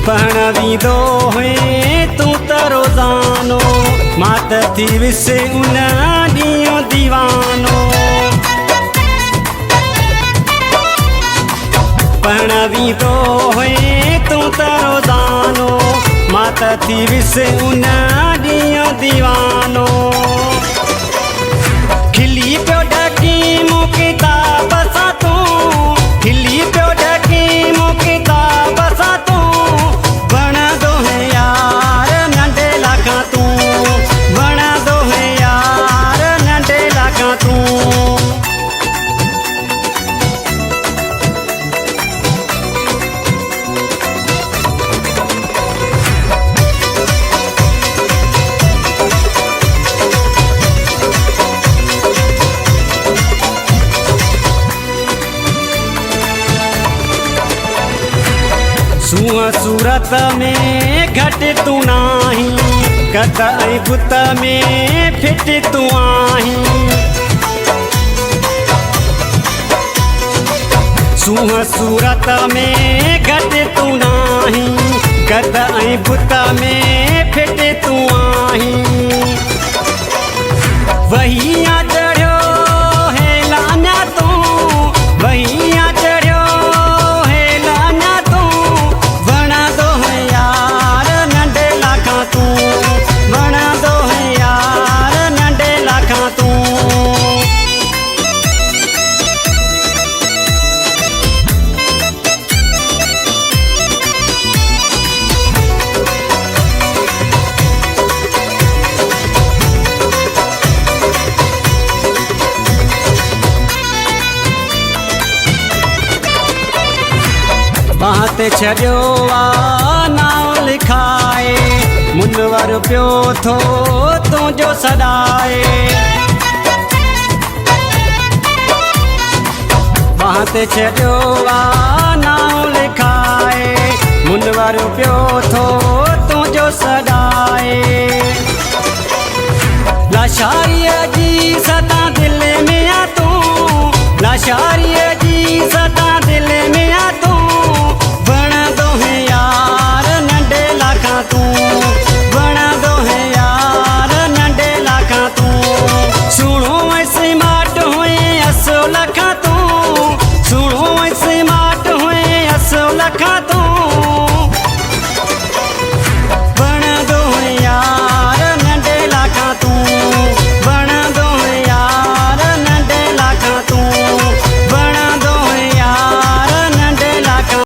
पहणवींदो हुए तूं त रोज़ानो मात थी विसे उन ॾींहुं दीवानो। पहणवींदो हुए तूं त रोज़ानो मात थी विसे उन ॾींहुं दीवानो। खिली पियो ढकी मूं किताब सां तूं, खिली पियो ढकी मूं किताब सां तूं, वणंदो है यार नंढे लाखां तूं, वणंदो है यार नंढे लाखां तूं। सूंहं सूरत में घटि तूं नाहीं, कत ऐं बुत में फिट तूं आहीं। सूंहं सूरत में घटि तूं नाहीं, कत ऐं बुत में फिट तूं आहीं। वहियां चढ़ियो है लाना तूं, वहियां चढ़ियो है लाना तूं, वणंदो है यार नंढे लाखां तूं, वणंदो है यार नंढे लाखां तूं। बांह ते छॾियो आ नाव लिखाए, मुनवर पियो थो तुंहिंजो सॾाए। बांह ते छॾियो आ नाव लिखाए, मुनवर पियो थो तुंहिंजो सॾाए। लाशारी